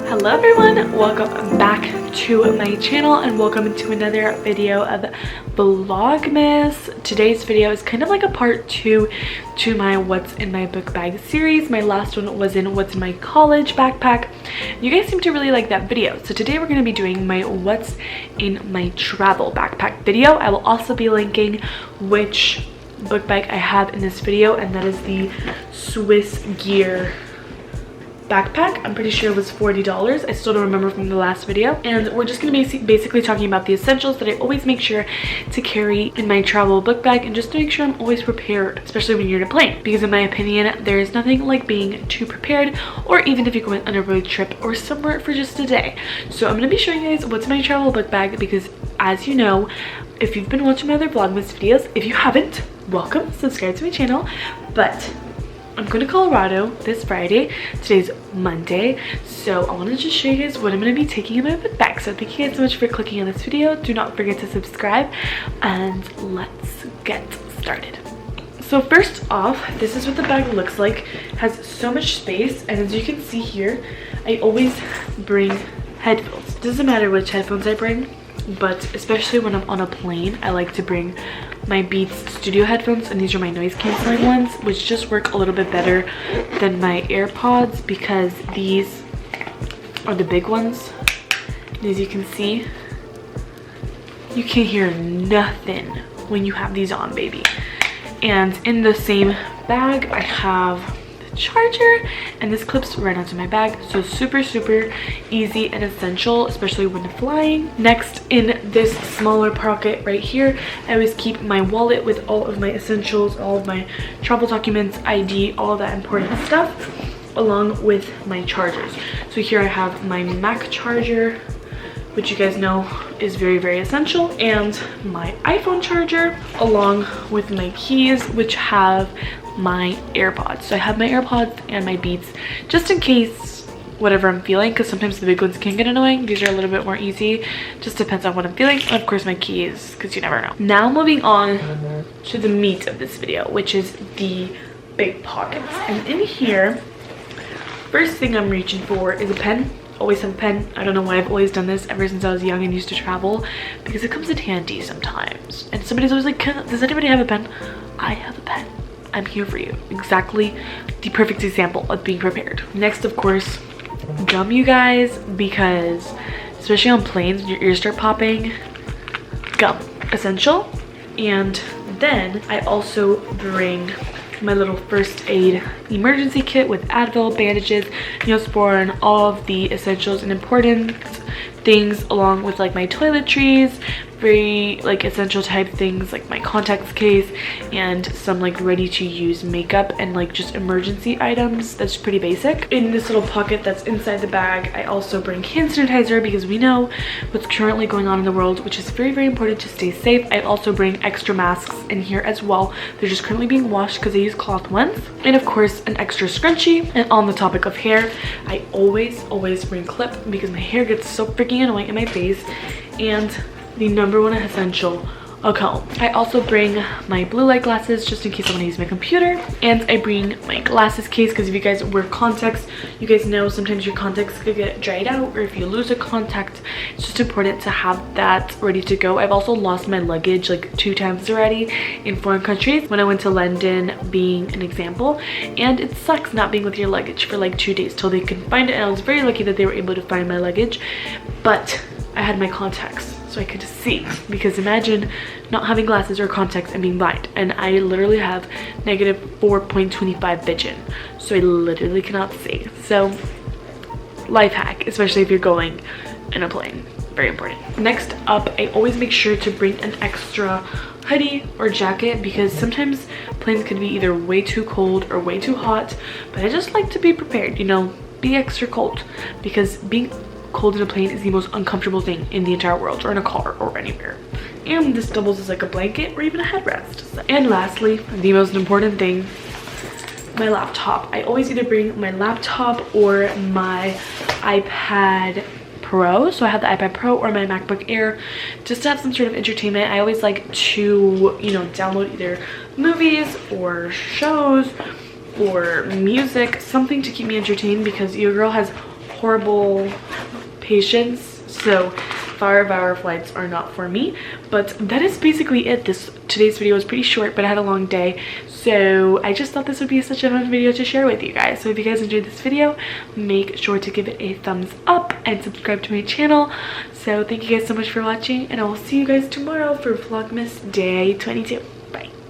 Hello everyone, welcome back to my channel and welcome to another video of Vlogmas. Today's video is kind of like a part 2 to my what's in my book bag series. My last one was in what's in my college backpack. You guys seem to really like that video, so today we're going to be doing my what's in my travel backpack video. I will also be linking which book bag I have in this video, and that is the Swiss Gear backpack. I'm pretty sure it was $40. I still don't remember from the last video. And we're just going to be basically talking about the essentials that I always make sure to carry in my travel book bag, and just to make sure I'm always prepared, especially when you're in a plane, because in my opinion there is nothing like being too prepared, or even if you're going on a road trip or somewhere for just a day. So I'm going to be showing you guys what's in my travel book bag, because as you know, if you've been watching my other Vlogmas videos, if you haven't, welcome, subscribe to my channel. But I'm going to Colorado this Friday. Today's Monday, so I want to just show you guys what I'm going to be taking in my book bag. So thank you guys so much for clicking on this video. Do not forget to subscribe, and let's get started. So first off, this is what the bag looks like. It has so much space, and as you can see here, I always bring headphones. Doesn't matter which headphones I bring, but especially when I'm on a plane, I like to bring my Beats studio headphones, and these are my noise canceling ones, which just work a little bit better than my AirPods, because these are the big ones. And as you can see, you can hear nothing when you have these on, baby. And in the same bag, I have charger, and this clips right onto my bag, so super easy and essential, especially when flying. Next, in this smaller pocket right here, I always keep my wallet with all of my essentials, all of my travel documents, ID, all that important stuff, along with my chargers. So here I have my Mac charger, which you guys know is very essential, and my iPhone charger, along with my keys, which have my AirPods. So I have my AirPods and my Beats just in case whatever I'm feeling, because sometimes the big ones can get annoying. These are a little bit more easy, just depends on what I'm feeling. And of course my keys, because you never know. Now moving on to the meat of this video, which is the big pockets. And in here, first thing I'm reaching for is a pen. Always have a pen. I don't know why I've always done this ever since I was young and used to travel, because it comes in handy sometimes. And somebody's always like, does anybody have a pen? I have a pen. I'm here for you. Exactly the perfect example of being prepared. Next, of course, gum, you guys, because especially on planes, your ears start popping. Gum, essential. And then I also bring my little first aid emergency kit with Advil, bandages, Neosporin, all of the essentials and important things, along with like my toiletries, very like essential type things like my contacts case, and some like ready to use makeup and like just emergency items. That's pretty basic. In this little pocket that's inside the bag, I also bring hand sanitizer, because we know what's currently going on in the world, which is very important to stay safe. I also bring extra masks in here as well. They're just currently being washed because I use cloth ones. And of course an extra scrunchie. And on the topic of hair, I always bring clip, because my hair gets so freaking annoying in my face. And the number one essential, a comb. I also bring my blue light glasses just in case I want to use my computer, and I bring my glasses case, because if you guys wear contacts, you guys know sometimes your contacts could get dried out, or if you lose a contact, it's just important to have that ready to go. I've also lost my luggage like 2 times already in foreign countries, when I went to London being an example, and it sucks not being with your luggage for like 2 days till they can find it. And I was very lucky that they were able to find my luggage, but I had my contacts so I could see, because imagine not having glasses or contacts and being blind. And I literally have negative 4.25 vision, so I literally cannot see. So life hack, especially if you're going in a plane, very important. Next up, I always make sure to bring an extra hoodie or jacket, because sometimes planes can be either way too cold or way too hot, but I just like to be prepared, you know, be extra cold, because being cold in a plane is the most uncomfortable thing in the entire world, or in a car or anywhere. And this doubles as like a blanket or even a headrest. And lastly, the most important thing, my laptop. I always either bring my laptop or my iPad Pro. So I have the iPad Pro or my MacBook Air, just to have some sort of entertainment. I always like to, you know, download either movies or shows or music, something to keep me entertained, because your girl has horrible patience, so 5-hour flights are not for me. But that is basically it. Today's video was pretty short, but I had a long day, so I just thought this would be such a fun video to share with you guys. So if you guys enjoyed this video, make sure to give it a thumbs up and subscribe to my channel. So thank you guys so much for watching, and I will see you guys tomorrow for Vlogmas day 22.